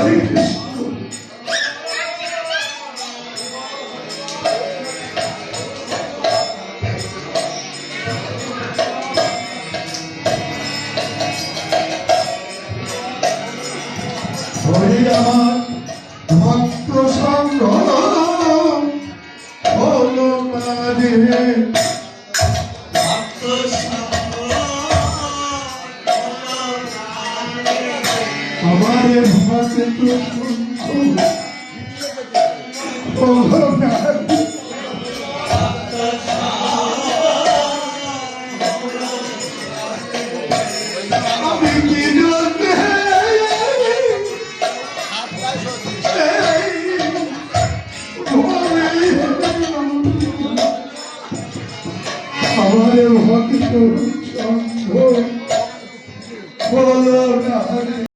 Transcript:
হরে কৃষ্ণ হরে আমার ভক্ত সঙ্গ হলো কাজে আমার ভক্ত হলো কাজে আমি কি জানতে আমার ভক্ত সঙ্গ বলো না